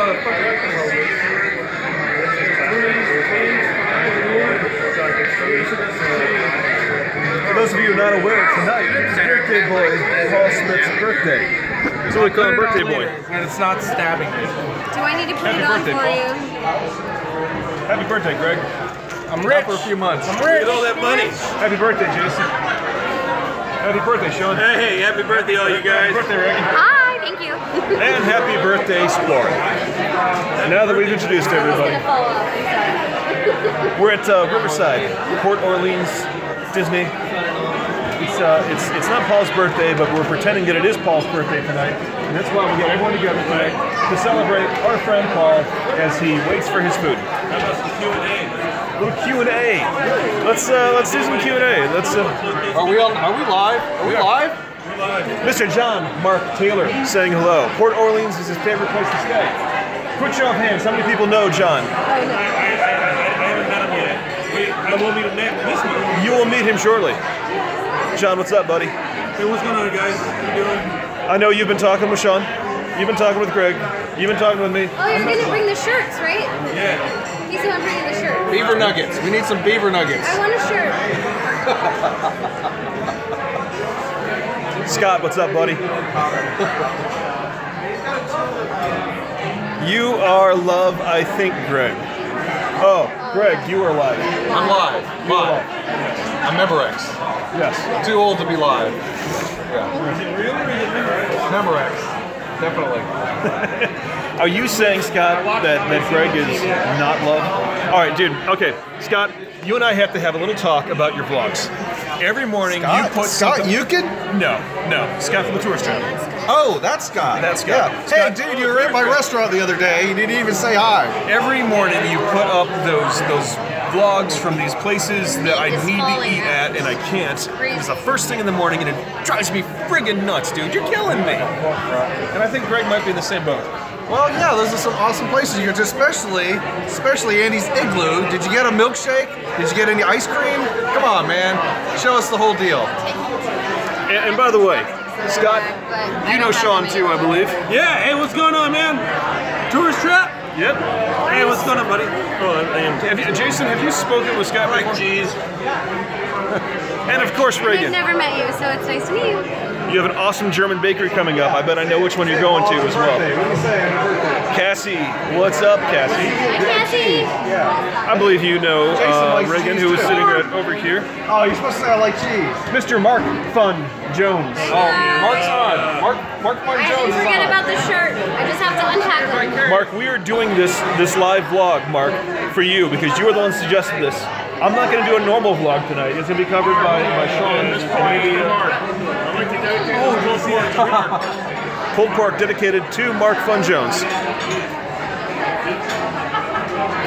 For those of you not aware, tonight is birthday boy Paul Smith's birthday. So we call him birthday boy. And it's not stabbing me. Do I need to put Happy it on birthday, for Paul. you? Happy birthday, Greg. I'm rich. For a few months. I'm rich. Get all that money. Happy birthday, Jason. Happy birthday, Sean. Hey, happy birthday, all you guys. Happy birthday, Reagan. Hi, thank you. And happy birthday, Splorin. And now that we've introduced everybody, Follow up. I'm sorry. we're at Riverside, Port Orleans, Disney. It's not Paul's birthday, but we're pretending that it is Paul's birthday tonight. And that's why we got everyone together tonight to celebrate our friend Paul as he waits for his food. How about some Q&A? A little Q&A. Let's do some Q&A. Are we live? Are we live? Mr. John Mark Taylor saying hello. Port Orleans is his favorite place to stay. Quick show of hands. How many people know John? Oh, no. I haven't met him yet. I will meet him this month. You will meet him shortly. John, what's up, buddy? Hey, what's going on, guys? How you doing? I know you've been talking with Sean. You've been talking with Greg. You've been talking with me. Oh, you're going to bring the shirts, right? Yeah. He's the one bringing the shirt. Beaver nuggets. We need some beaver nuggets. I want a shirt. Scott, what's up, buddy? You are love, I think, Greg. Oh, Greg, you are live. I'm live. Live. I'm Memorex. Yes. Too old to be live. Yeah. Memorex. Definitely. Are you saying, Scott, that Greg is not love? All right, dude. Okay, Scott, you and I have to have a little talk about your vlogs. Every morning you put Scott something... Eukin? No, Scott from the tourist trap. Oh, that's Scott. That's Scott. Yeah. Scott. Hey, dude, you were at my restaurant the other day. You didn't even say hi. Every morning you put up those vlogs from these places that I need to eat at and I can't. It's the first thing in the morning and it drives me friggin' nuts, dude. You're killing me. And I think Greg might be in the same boat. Well, yeah, those are some awesome places. You especially Andy's Igloo. Did you get a milkshake? Did you get any ice cream? Come on, man. Show us the whole deal. And by the way, Scott, you know Sean too, I believe. Yeah, hey, what's going on, man? Tourist trap? Yep. Hey, what's going on, buddy? Oh, Jason, have you spoken with Scott before? Jeez. And of course, I've Reagan. never met you, so it's nice to meet you. You have an awesome German bakery coming up. I bet I know which one you're going to as well. Cassie, what's up, Cassie? Hi, Cassie. I believe you know Reagan, who is sitting right over here. Oh, you're supposed to say I like cheese. Mr. Mark Fun Jones. Oh, Mark's on. Mark Fun I Jones didn't is forget on. about the shirt. I just have to untackle it. Mark, we are doing this live vlog, Mark, for you because you were the one who suggested this. I'm not going to do a normal vlog tonight. It's going to be covered by Sean and maybe pulled pork dedicated to Mark Fun Jones.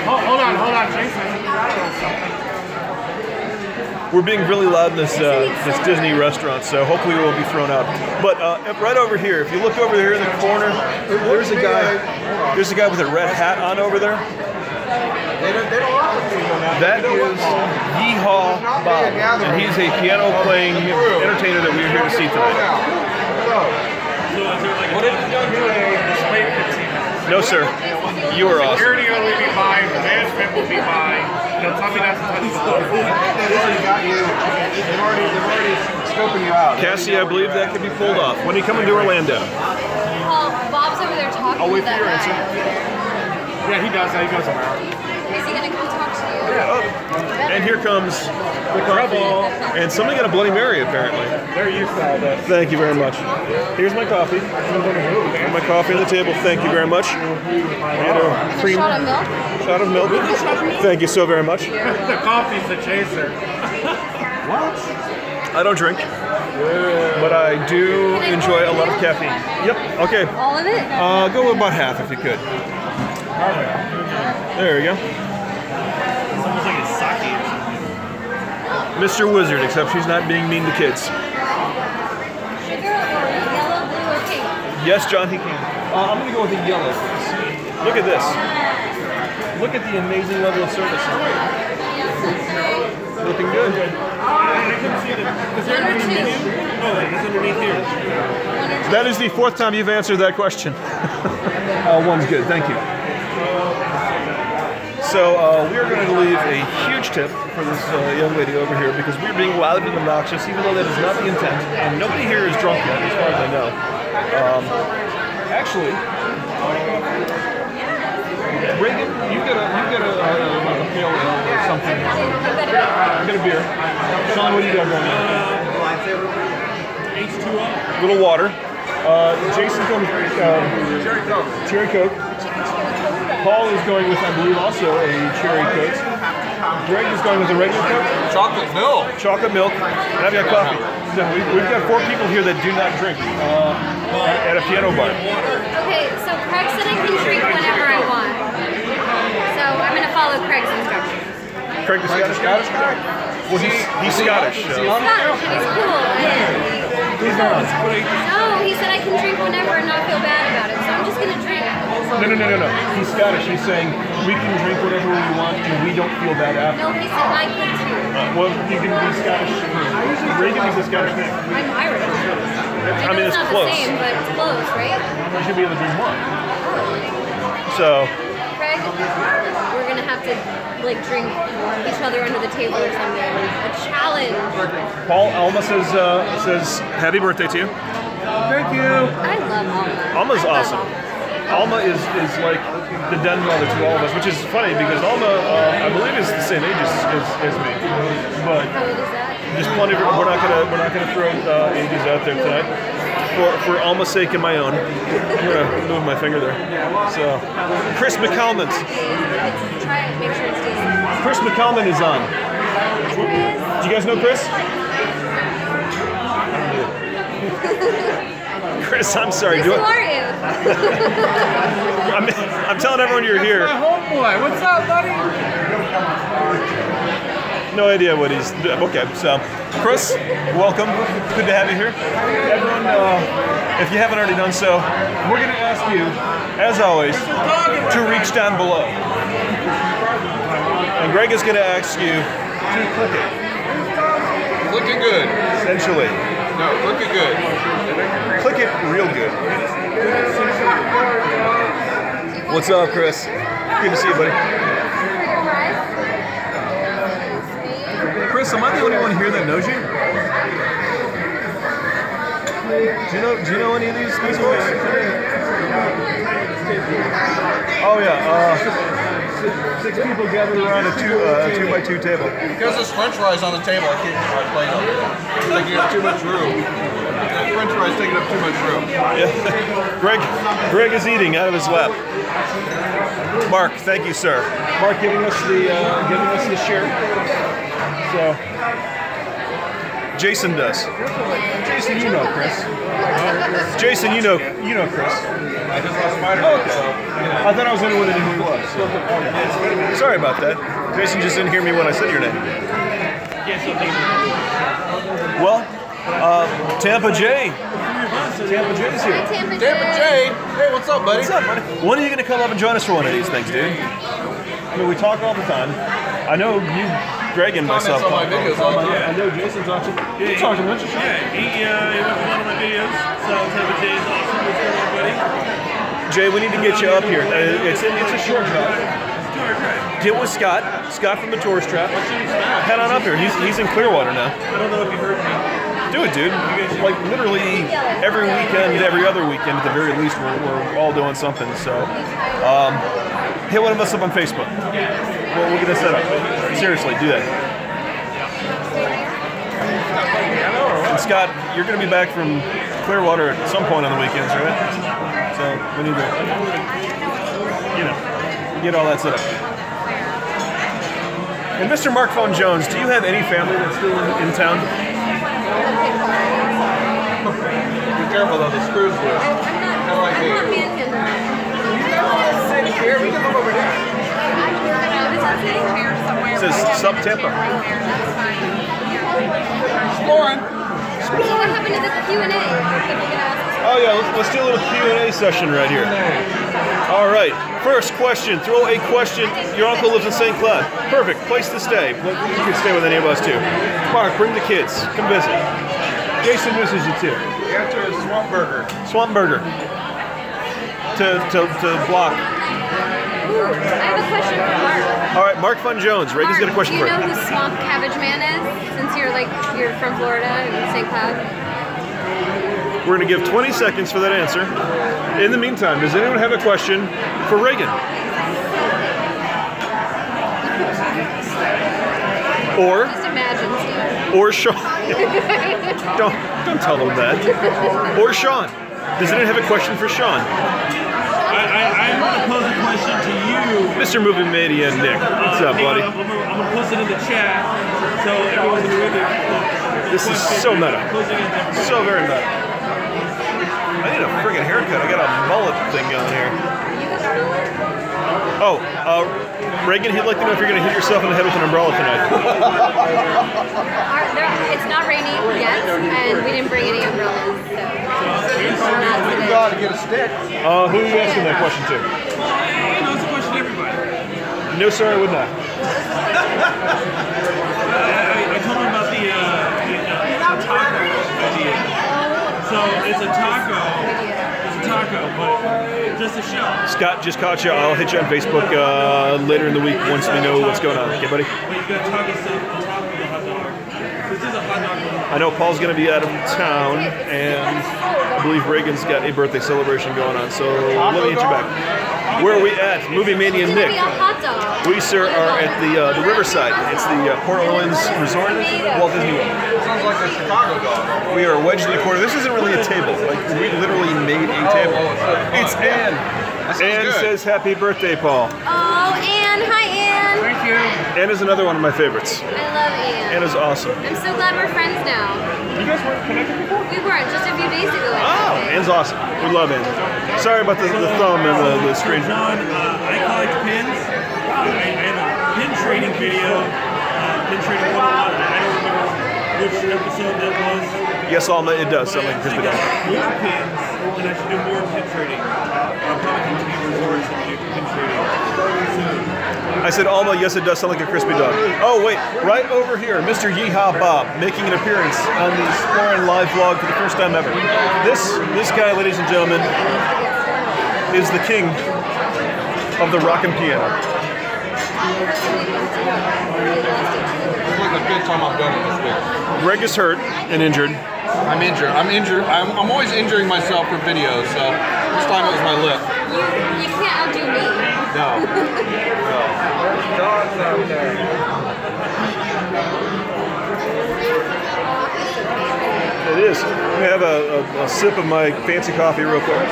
Hold on, Jason. We're being really loud in this Disney restaurant, so hopefully we won't be thrown out. But right over here, if you look over here in the corner, there's a guy with a red hat on over there. That is Yeehaw Bob, and he's a piano-playing entertainer that we're here to see tonight. What have you done today? Just wait 15 minutes. No, sir. You are awesome. Security will be by, the management will be by. They'll tell me not to touch the water. They've already scoping you out. Cassie, I believe that could be pulled off. When are you coming to Orlando? Well, Bob's over there talking I'll wait to for that your guy. answer. Yeah, he does that. He goes around. Is he going to come talk to you? Oh. And here comes the coffee. And somebody got a Bloody Mary, apparently. They're used to all this. Thank you very much. Here's my coffee. And my coffee on the table. Thank you very much. And a cream Shot of milk? shot of milk. Thank you so very much. The coffee's the chaser. I don't drink, but I do enjoy a lot of caffeine. Yep. Okay. All of it? Go with about half if you could. There we go. It's almost like a sake or something. Mr. Wizard, except she's not being mean to kids. Sugar or yellow, blue, or pink? Yes, John, he can. I'm going to go with the yellow, please. Look at this. Look at the amazing level of service. Looking good. I couldn't see them. Is there any menu? Oh, it's underneath here. That is the fourth time you've answered that question. One's good, thank you. So we are going to leave a huge tip for this young lady over here because we're being loud and obnoxious, even though that is not the intent. And nobody here is drunk yet, as far as I know. Actually, Reagan, you get a pale ale or something. I get a beer. Sean, what do you got going on? H2O. Little water. Jason comes cherry Coke. Paul is going with, I believe, also a cherry Coke. Greg is going with a regular Coke. Chocolate milk. Chocolate milk. And I've got coffee. So we've got 4 people here that do not drink at a piano bar. Okay, so Craig said I can drink whenever I want. So I'm going to follow Craig's instructions. Craig the Scottish guy? Well, he's Scottish. He's Scottish and he's cool. He's not. No, he said I can drink whenever and not feel bad about it. So I'm just going to drink. No. He's Scottish. He's saying we can drink whatever we want and we don't feel bad after. No, he said I could too. Well, you can be Scottish. Reagan is a Scottish name. I'm Irish. I mean, it's not close. the same, but it's close, right? You should be able to drink one. So, Craig, we're going to have to like drink each other under the table or something. A challenge. Paul, Alma says happy birthday to you. Thank you. I love Alma. Alma's awesome. Alma is like the den mother to all of us, which is funny because Alma, I believe, is the same age as me. But How old is that? just plenty of, we're not gonna throw ages out there tonight. For Alma's sake and my own, I'm gonna move my finger there. So, Chris McCalmont. Try it. Make sure it stays. Chris McCalmont is on. Chris. Do you guys know Chris? Chris, I'm sorry. Chris, who are you? I'm telling everyone you're here. My homeboy. What's up, buddy? No idea what he's. Okay, so Chris, welcome. Good to have you here. Everyone, if you haven't already done so, we're going to ask you, as always, to reach down below. And Greg is going to ask you to click it. Looking good. Essentially. No, looking good. Click it real good. What's up, Chris? Good to see you, buddy. Chris, am I the only one here that knows you? Do you know any of these folks? Oh yeah. 6 people gathered around a 2x2 table. Because there's French fries on the table, I can't get my plate up there. Taking up too much room. French fries taking up too much room. Yeah. Greg is eating out of his lap. Mark, thank you, sir. Mark giving us the shirt. So Jason does. Jason, you know Chris. Jason, you know Chris. I just lost Spider-Man. Oh, okay. I thought I was the only one that knew who he was. So. Sorry about that. Jason just didn't hear me when I said your name. Well, Tampa J. Tampa J's here. Tampa J. Hey, what's up, buddy? What's up, buddy? When are you going to come up and join us for one of these things, dude? I mean, we talk all the time. I know you, Greg, and myself. On my videos all the time. I know Jason talks to you. Talk to him, don't you? Yeah, he went to one of my videos. So Tampa J is awesome. What's going on, buddy? Jay, we need to get you up here. It's a short drive. Get with Scott. Scott from the Tourist Trap. Head on up here. He's in Clearwater now. I don't know if you heard me. Do it, dude. Like literally every weekend, every other weekend at the very least, we're all doing something. So hit one of us up on Facebook. We'll get this set up. Seriously, do that. And Scott, you're going to be back from Clearwater at some point on the weekends, right? So we need to, get all that set up. And Mr. Mark Phone Jones, do you have any family that's still in town? Be careful though, the screws loose. Kind of like me. Sit here, we can move over there. It says Sub Tampa. Splorin. So what happened to the Q&A? People can ask. Oh yeah, let's do a little Q&A session right here. All right, first question. Throw a question. Your uncle lives in St. Cloud. Perfect, place to stay. You can stay with any of us too. Mark, bring the kids. Come visit. Jason misses you too. The answer is Swamp Burger. Swamp Burger. To block. Ooh, I have a question for Mark. All right, Mark Fun Jones. Reagan's got a question do for you you. know who Swamp Cabbage Man is? Since you're from Florida and St. Cloud. We're going to give 20 seconds for that answer. In the meantime, does anyone have a question for Reagan? Or Just imagine, Steve. or Sean? don't tell them that. Or Sean. Does anyone have a question for Sean? I'm going to pose a question to you. Mr. Movie Media Nick. What's up, buddy? I'm going to post it in the chat so everyone can read it. This is so meta. So very meta. I need a friggin' haircut. I got a mullet thing going here. Oh, Reagan, he'd like to know if you're going to hit yourself in the head with an umbrella tonight. It's not raining yet, and we didn't bring any umbrellas, so not You today. gotta get a stick. Who are you asking that question to? It's a question to everybody. No, sir, I would not. I told him about the taco idea. So it's a taco, but just a shell. Scott just caught you. I'll hit you on Facebook later in the week once we know what's going on. Okay, buddy? But you got taco stuff on top of the hot dog. This is a hot dog. I know Paul's going to be out of town, and I believe Reagan's got a birthday celebration going on, so let me hit you back. Where are we at? Movie Mania It's gonna Nick. be a hot dog. We, sir, are at the Riverside. It's the Port Orleans Resort, Walt Disney World. Sounds like a Chicago dog. We are wedged in the corner. This isn't really a table. Like, we literally made a table. It's Ann. Ann good. says happy birthday, Paul. Oh, Anne. Hi, Anne. Thank you. Ann is another one of my favorites. I love Anne. Ann is awesome. I'm so glad we're friends now. You guys weren't connected before? We weren't just a few days ago. Oh, Ann's awesome. We love Ann. Sorry about the thumb and the screen. John, I collect pins. I have a pin trading video, pin trading 101. I don't remember which episode that was. Yes, Alma, it does sound like a crispy I dog. got more pins, and I should do more pin trading. I'll probably continue resorts and do pin trading soon. I said, Alma, yes, it does sound like a crispy dog. Oh, wait, right over here, Mr. Yeehaw Bob, making an appearance on the Splorin live vlog for the first time ever. This guy, ladies and gentlemen, is the king of the rock and piano. It's like the fifth time I've done it this week. Greg is hurt and injured. I'm injured. I'm always injuring myself for videos, so this time it was my lip. You can't outdo me. No. Dogs out there. It is. Let me have a sip of my fancy coffee real quick.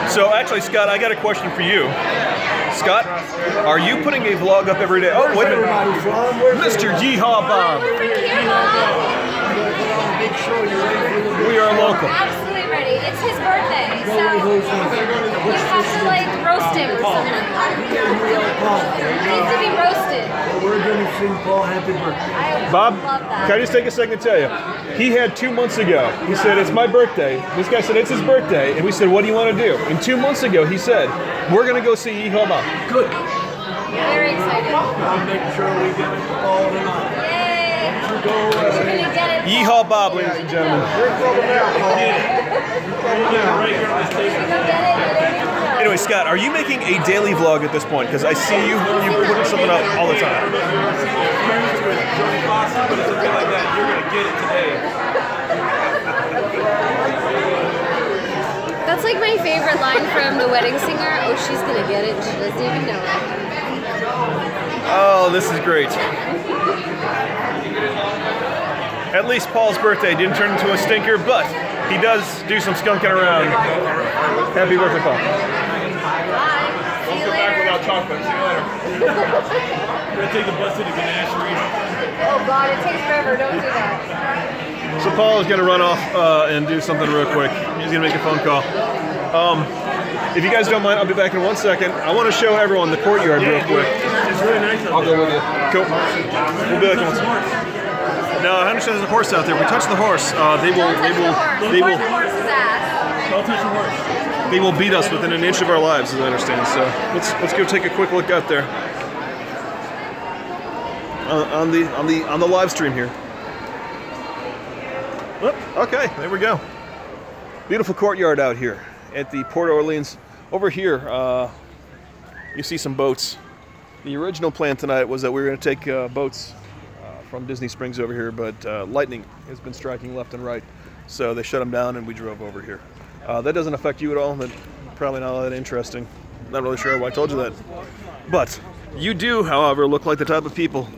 So actually, Scott, I got a question for you. Scott, are you putting a vlog up every day? Oh, wait a minute. Mr. Yeehaw Bob. We're from here, Mom. We are local. Absolutely ready. It's his birthday, so you have to like roast him or something. He needs to be roasted. We're going to sing Paul happy birthday. I Bob, love that. can I just take a second to tell you? He had 2 months ago, he said, it's my birthday. This guy said, it's his birthday. And we said, what do you want to do? And 2 months ago, he said, we're going to go see Yeehaw Bob. Good. Very excited. I'll make sure we get it all tonight. Yay! We're gonna get it. Yeehaw Bob, ladies and gentlemen. Go get it. Anyway, Scott, are you making a daily vlog at this point? Because I see you putting something up all the time. But it's something like that. You're gonna get it today. That's like my favorite line from The Wedding Singer. Oh, she's gonna get it. She doesn't even know it. Oh, this is great. At least Paul's birthday didn't turn into a stinker, but he does do some skunking around. Happy birthday, Paul. Bye. See you Back later. without chocolate. See you later. We're gonna take the bus to the Ganachery. Oh God, it takes forever. Don't do that. So Paul is going to run off and do something real quick. He's going to make a phone call. If you guys don't mind, I'll be back in 1 second. I want to show everyone the courtyard real quick. It's really nice. I'll go with you. Cool. We'll be back in 1 second. No, I understand there's a horse out there. If we touch the horse, they will the horse's ass. Don't touch the horse. they will beat us within an inch of our lives, as I understand. So let's go take a quick look out there on the live stream here. Well, okay, there we go. Beautiful courtyard out here at the Port Orleans. Over here, you see some boats. The original plan tonight was that we were going to take boats from Disney Springs over here, but lightning has been striking left and right, so they shut them down and we drove over here. That doesn't affect you at all. That's probably not all that interesting. Not really sure why I told you that. But you do, however, look like the type of people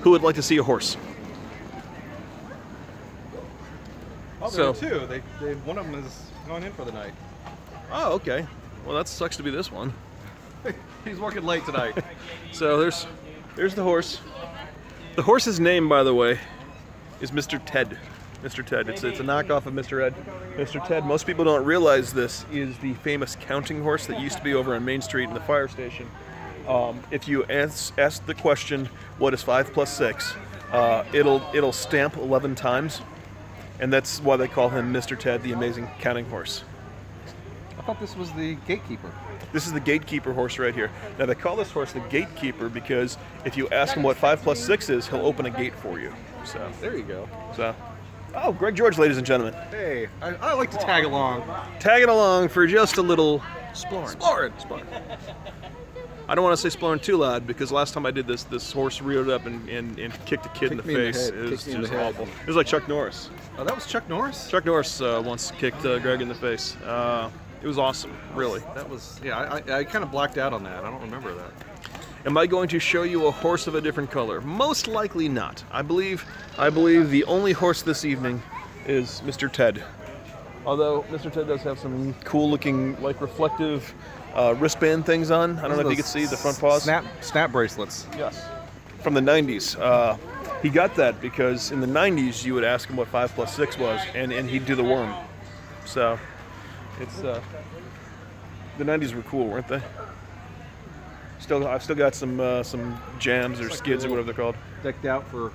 who would like to see a horse. Oh, there are two. They one of them is going in for the night. Oh, okay. Well, that sucks to be this one. He's working late tonight. So there's the horse. The horse's name, by the way, is Mr. Ted. Mr. Ted. It's a knockoff of Mr. Ed. Mr. Ted, most people don't realize this, is the famous counting horse that used to be over on Main Street in the fire station. If you ask the question, what is 5 plus 6, it'll stamp 11 times, and that's why they call him Mr. Ted, the amazing counting horse. I thought this was the gatekeeper. This is the gatekeeper horse right here. Now they call this horse the gatekeeper because if you ask him what 5 plus 6 is, he'll open a gate for you. So There you go. Oh, Greg George, ladies and gentlemen. Hey, I like to tag along. Tagging along for just a little Splorin. Splorin. I don't want to say Splorin too loud because last time I did this horse reared up and kicked a kid in the face. It was just awful. It was like Chuck Norris. Oh, that was Chuck Norris? Chuck Norris once kicked Greg in the face. It was awesome, really. That was, yeah, I kind of blacked out on that. I don't remember that. Am I going to show you a horse of a different color? Most likely not. I believe the only horse this evening is Mr. Ted. Although Mr. Ted does have some cool-looking, like reflective wristband things on. I don't know if you can see the front paws. Snap bracelets. Yes. From the 90s. He got that because in the 90s you would ask him what 5 plus 6 was, and he'd do the worm. So it's the 90s were cool, weren't they? I've still got some jams or skids or whatever they're called. Decked out for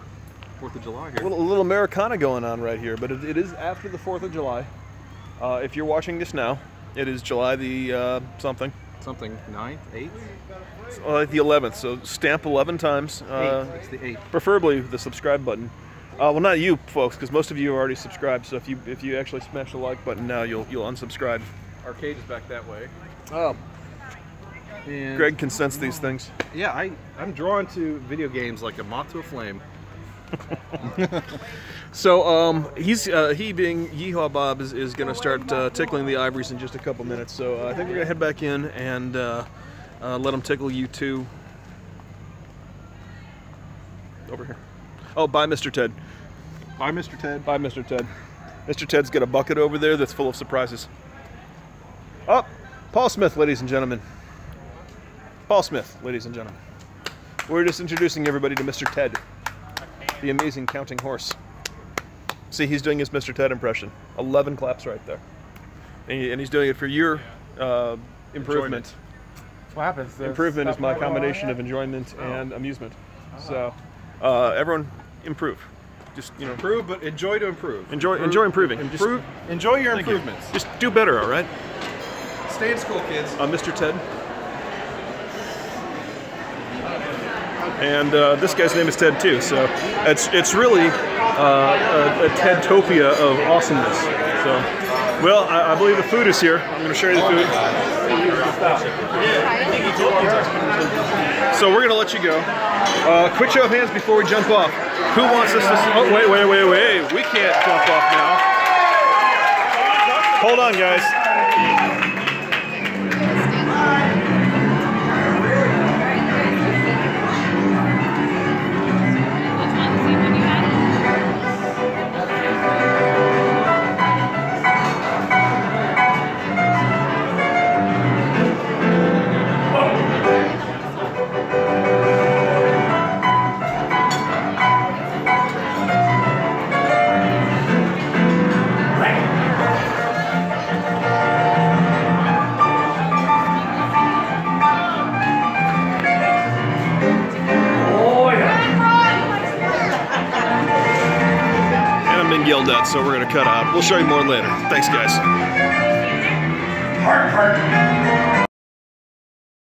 4th of July here. A little Americana going on right here, but it is after the 4th of July. If you're watching this now, it is July the something. Something 9th, 8th? It's like the 11th, so stamp 11 times. It's the 8th. Preferably the subscribe button. Well, not you folks, because most of you are already subscribed. So if you actually smash the like button now, you'll unsubscribe. Arcade is back that way. Oh. And Greg can sense these things. yeah, I'm drawn to video games like a moth to a flame. So he being Yeehaw Bob is going to start tickling the ivories in just a couple minutes. So I think we're going to head back in and let him tickle you too. Over here. Oh, bye, Mr. Ted. Bye, Mr. Ted. Bye, Mr. Ted. Mr. Ted's got a bucket over there that's full of surprises. Oh, Paul Smith, ladies and gentlemen. Paul Smith, ladies and gentlemen. We're just introducing everybody to Mr. Ted, the amazing counting horse. See, he's doing his Mr. Ted impression. 11 claps right there. And he's doing it for your improvement. What happens? Improvement is my combination of enjoyment and amusement. So, everyone, improve. Just, you know, Improve, but enjoy to improve. enjoy improving. Enjoy your improvements. Just do better, all right? Stay in school, kids. Mr. Ted. And this guy's name is Ted too, so it's really a Tedtopia of awesomeness. So, well, I believe the food is here. I'm going to show you the food. So we're going to let you go. Quick show of hands before we jump off. Who wants us to? Oh, wait! We can't jump off now. Hold on, guys. yelled at, so we're gonna cut out. We'll show you more later. Thanks, guys.